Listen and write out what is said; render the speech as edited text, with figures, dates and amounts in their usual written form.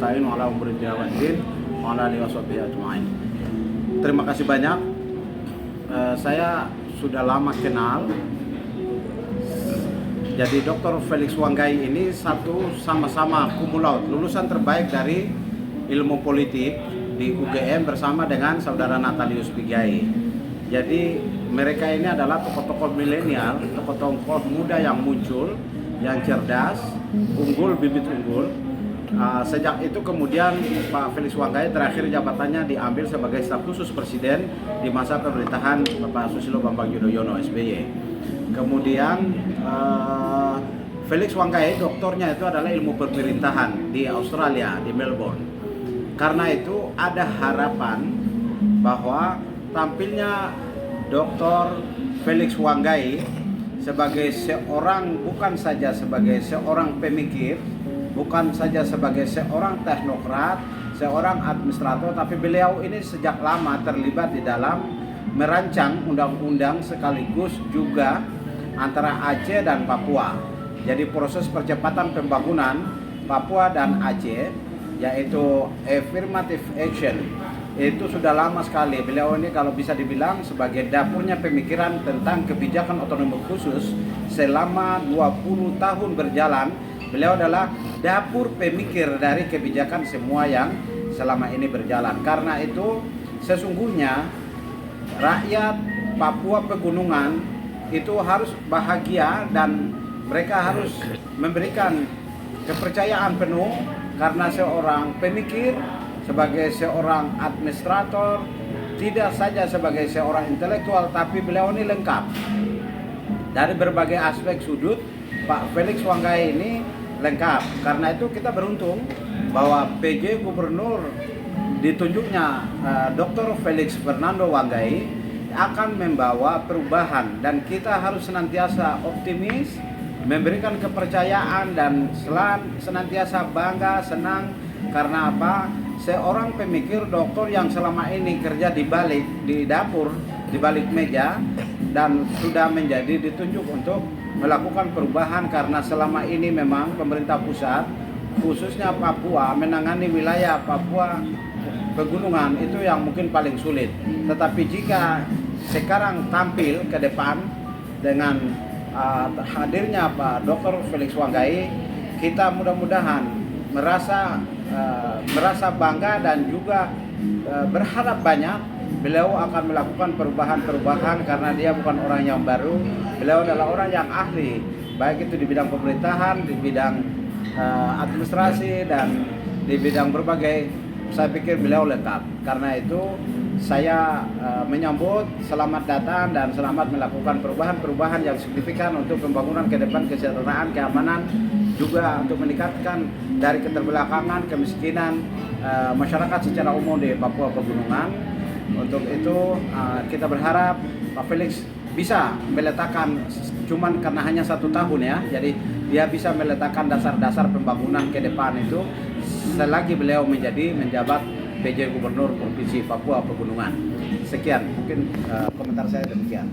nasta'inu ala umuri dunya wad din wa ala alihi washabbihi ajmain. Terima kasih banyak. Saya sudah lama kenal. Jadi Dr. Felix Wanggai ini sama-sama cum laude, lulusan terbaik dari ilmu politik di UGM bersama dengan saudara Natalius Pigai. Jadi mereka ini adalah tokoh-tokoh milenial, tokoh-tokoh muda yang muncul, yang cerdas, unggul, bibit unggul. Sejak itu kemudian Pak Felix Wanggai terakhir jabatannya diambil sebagai staf khusus presiden di masa pemerintahan Bapak Susilo Bambang Yudhoyono SBY. Kemudian Felix Wanggai doktornya itu adalah ilmu pemerintahan di Australia, di Melbourne. Karena itu ada harapan bahwa tampilnya Dr. Felix Wanggai sebagai seorang, bukan saja sebagai seorang pemikir, bukan saja sebagai seorang teknokrat, seorang administrator, tapi beliau ini sejak lama terlibat di dalam merancang undang-undang sekaligus juga antara Aceh dan Papua. Jadi proses percepatan pembangunan Papua dan Aceh, yaitu affirmative action, itu sudah lama sekali. Beliau ini kalau bisa dibilang sebagai dapurnya pemikiran tentang kebijakan otonomi khusus selama 20 tahun berjalan. Beliau adalah dapur pemikir dari kebijakan semua yang selama ini berjalan. Karena itu sesungguhnya rakyat Papua Pegunungan itu harus bahagia dan mereka harus memberikan kepercayaan penuh karena seorang pemikir, sebagai seorang administrator, tidak saja sebagai seorang intelektual, tapi beliau ini lengkap dari berbagai aspek sudut. Pak Felix Wanggai ini lengkap. Karena itu kita beruntung bahwa PJ Gubernur ditunjuknya Dr. Felix Fernando Wanggai akan membawa perubahan, dan kita harus senantiasa optimis, memberikan kepercayaan, dan senantiasa bangga, senang. Karena apa? Seorang pemikir doktor yang selama ini kerja di dapur, di balik meja, dan sudah menjadi ditunjuk untuk melakukan perubahan. Karena selama ini memang pemerintah pusat, khususnya Papua, menangani wilayah Papua Pegunungan itu yang mungkin paling sulit. Tetapi jika sekarang tampil ke depan dengan hadirnya Pak Dr. Felix Wanggai, kita mudah-mudahan merasa bangga dan juga berharap banyak. Beliau akan melakukan perubahan-perubahan karena dia bukan orang yang baru. Beliau adalah orang yang ahli, baik itu di bidang pemerintahan, di bidang administrasi, dan di bidang berbagai. Saya pikir beliau lengkap. Karena itu saya menyambut, selamat datang dan selamat melakukan perubahan-perubahan yang signifikan untuk pembangunan ke depan, kesejahteraan, keamanan, juga untuk meningkatkan dari keterbelakangan, kemiskinan masyarakat secara umum di Papua Pegunungan. Untuk itu kita berharap Pak Felix bisa meletakkan, cuman karena hanya 1 tahun ya, jadi dia bisa meletakkan dasar-dasar pembangunan ke depan itu selagi beliau menjabat PJ Gubernur Provinsi Papua Pegunungan. Sekian, mungkin komentar saya demikian.